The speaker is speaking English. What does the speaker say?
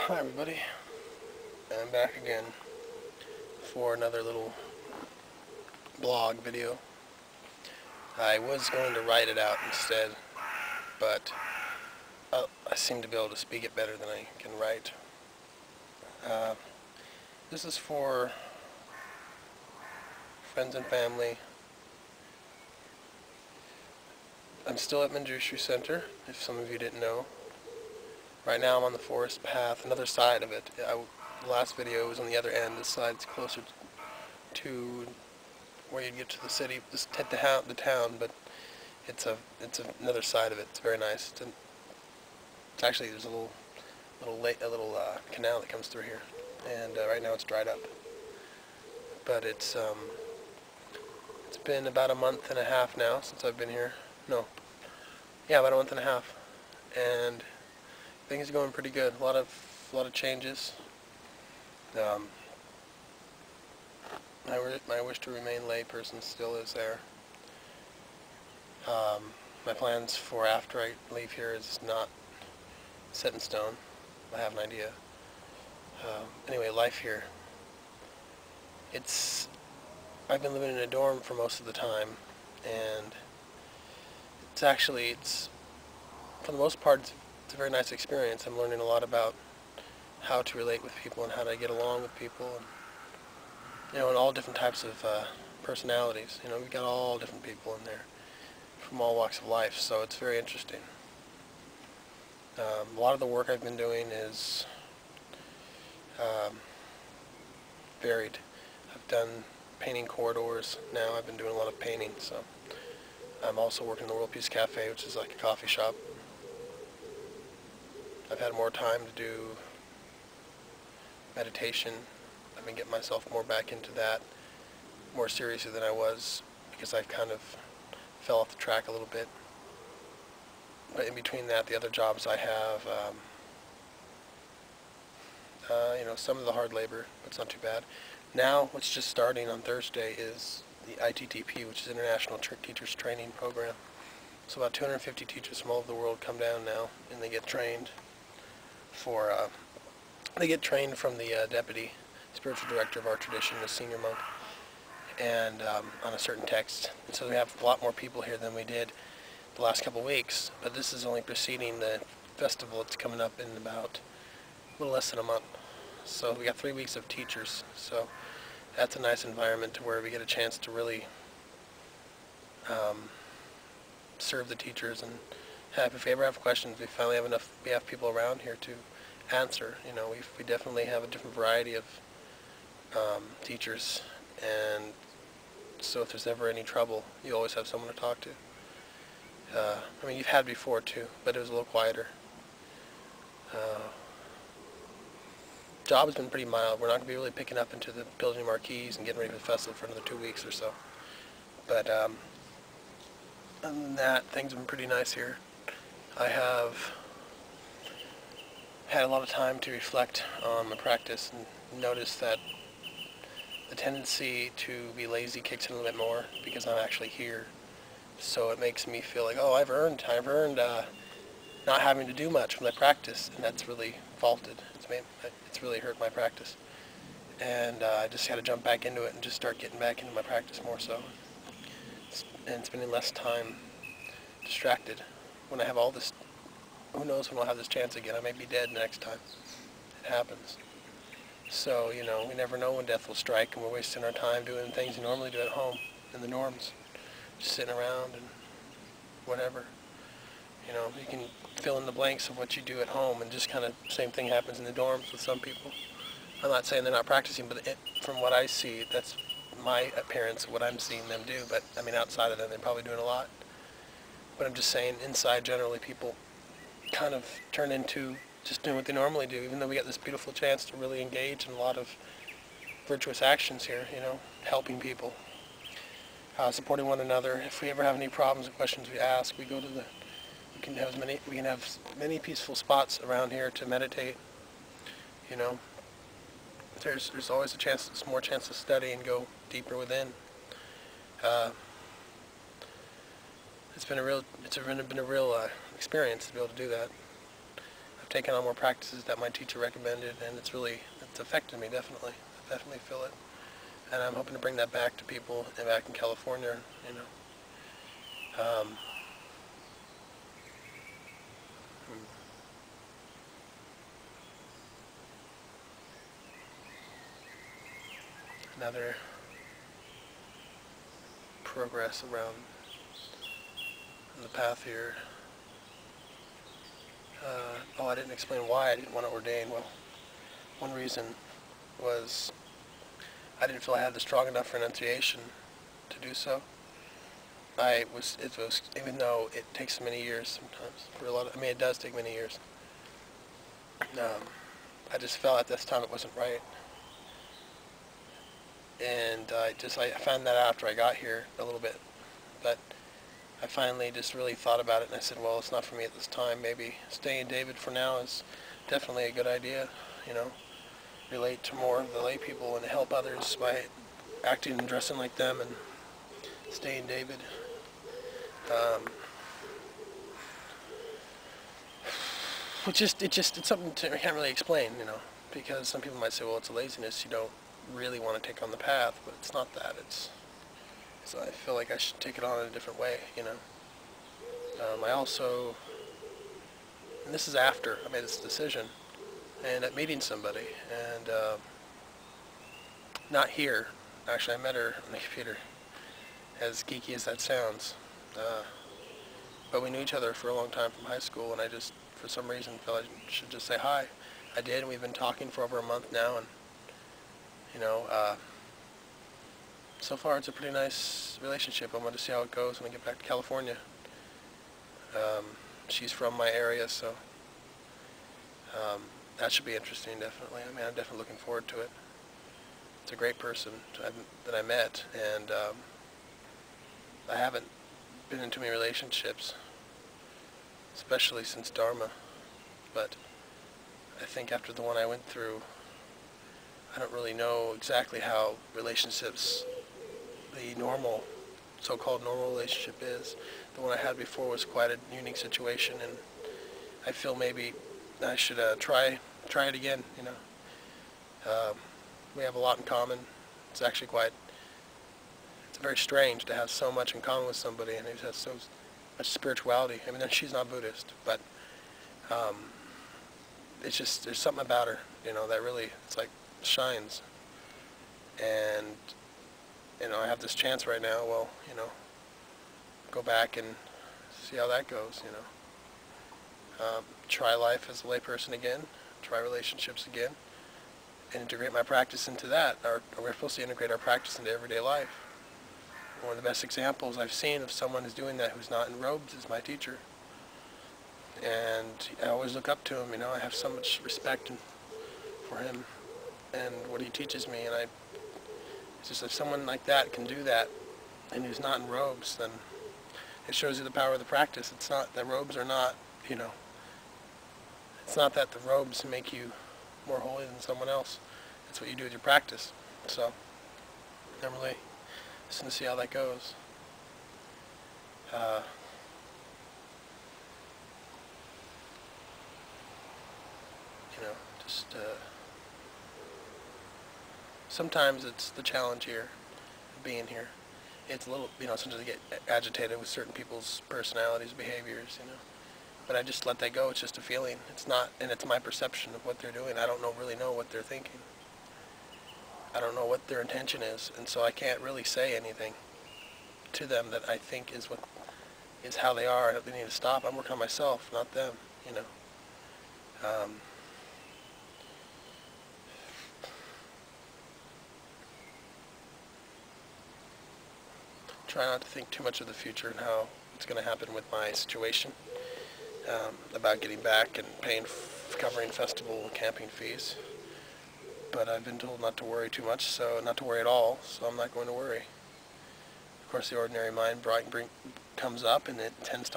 Hi everybody, I'm back again for another little blog video. I was going to write it out instead, but I seem to be able to speak it better than I can write. This is for friends and family. I'm still at Manjushri Center, if some of you didn't know. Right now I'm on the forest path, another side of it. The last video was on the other end. This side's closer to where you'd get to the city, the town, but it's another side of it. It's very nice. It's actually, there's a little canal that comes through here, and right now it's dried up. But it's been about a month and a half now since I've been here. No, yeah, about a month and a half, and things are going pretty good. A lot of changes. My wish to remain layperson still is there. My plans for after I leave here is not set in stone. I have an idea. Anyway, life here. I've been living in a dorm for most of the time, and it's for the most part, it's a very nice experience. I'm learning a lot about how to relate with people and how to get along with people, and all different types of personalities. We've got all different people in there from all walks of life, so it's very interesting. A lot of the work I've been doing is varied. I've done painting corridors now. I've been doing a lot of painting, so I'm also working in the World Peace Cafe, which is like a coffee shop. I've had more time to do meditation. I've been getting myself more back into that, more seriously than I was, because I kind of fell off the track a little bit. But in between that, the other jobs I have, some of the hard labor, but it's not too bad. Now, what's just starting on Thursday is the ITTP, which is International Teachers Training Program. So about 250 teachers from all over the world come down now, and they get trained from the deputy spiritual director of our tradition, the senior monk, and on a certain text. And so we have a lot more people here than we did the last couple of weeks, but this is only preceding the festival. It's coming up in about a little less than a month. So we got 3 weeks of teachers, so that's a nice environment to where we get a chance to really serve the teachers, and if we ever have questions, we have people around here to answer. We definitely have a different variety of teachers, and so if there's ever any trouble, you always have someone to talk to. You've had before too, but it was a little quieter. Job has been pretty mild. We're not going to be really picking up into the building marquees and getting ready for the festival for another 2 weeks or so. But other than that, things have been pretty nice here. I have had a lot of time to reflect on my practice and notice that the tendency to be lazy kicks in a little bit more because I'm actually here. So it makes me feel like, oh, I've earned not having to do much when I practice, and that's really faulted. It's really hurt my practice, and I just had to jump back into it and just start getting back into my practice more so, and spending less time distracted. When I have all this, who knows when I'll have this chance again? I may be dead next time it happens. So, we never know when death will strike, and we're wasting our time doing things you normally do at home in the norms, just sitting around and whatever. You can fill in the blanks of what you do at home, and just kind of same thing happens in the dorms with some people. I'm not saying they're not practicing, but from what I see, that's my appearance, what I'm seeing them do. But outside of them, they're probably doing a lot. But I'm just saying, inside, generally, people kind of turn into just doing what they normally do, even though we got this beautiful chance to really engage in a lot of virtuous actions here, helping people, supporting one another. If we ever have any problems or questions, we ask. We can have many peaceful spots around here to meditate. There's always more chance to study and go deeper within. It's been a real experience to be able to do that. I've taken on more practices that my teacher recommended, and it's affected me, definitely. I definitely feel it. And I'm hoping to bring that back to people back in California, you know. Another progress around the path here. I didn't explain why I didn't want to ordain. Well, one reason was I didn't feel I had the strong enough renunciation to do so. It was, even though it takes many years sometimes, for a lot of, it does take many years. I just felt at this time it wasn't right. And I found that out after I got here a little bit. But I finally just really thought about it, and I said, well, it's not for me at this time. Maybe staying David for now is definitely a good idea, you know. Relate to more of the lay people and help others by acting and dressing like them and staying David. It's something I can't really explain, you know, because some people might say, well, it's a laziness. You don't really want to take on the path, but it's not that. So I feel like I should take it on in a different way, you know. I also, and this is after I made this decision, and at meeting somebody, and not here, actually I met her on the computer, as geeky as that sounds, but we knew each other for a long time from high school, and I just, for some reason, felt I should just say hi. I did, and we've been talking for over a month now, and, you know, so far it's a pretty nice relationship. I want to see how it goes when I get back to California. She's from my area, so that should be interesting, definitely. I mean, I'm definitely looking forward to it. It's a great person that I met, and I haven't been in too many relationships, especially since Dharma, but I think after the one I went through, I don't really know exactly how relationships, the normal, so-called normal relationship is. The one I had before was quite a unique situation, and I feel maybe I should try it again, you know. We have a lot in common. It's actually it's very strange to have so much in common with somebody and who has so much spirituality. I mean, she's not Buddhist, but it's just, there's something about her, you know, that really, it's like, shines. And, you know, I have this chance right now, well, you know, go back and see how that goes, you know. Try life as a layperson again, try relationships again, and integrate my practice into that. We're supposed to integrate our practice into everyday life. One of the best examples I've seen of someone who's doing that who's not in robes is my teacher. And I always look up to him, you know, I have so much respect for him and what he teaches me, and it's just if someone like that can do that and who's not in robes, then it shows you the power of the practice. It's not, the robes are not, you know, it's not that the robes make you more holy than someone else. It's what you do with your practice. So I'm really just going to see how that goes. You know, just sometimes it's the challenge here, being here. It's a little, you know, sometimes I get agitated with certain people's personalities, behaviors, you know. But I just let that go. It's just a feeling. It's not, and it's my perception of what they're doing. I don't really know what they're thinking. I don't know what their intention is, and so I can't really say anything to them that I think is how they are. They need to stop. I'm working on myself, not them, you know. Try not to think too much of the future and how it's going to happen with my situation. About getting back and covering festival and camping fees. But I've been told not to worry too much, so not to worry at all, so I'm not going to worry. Of course, the ordinary mind comes up, and it tends to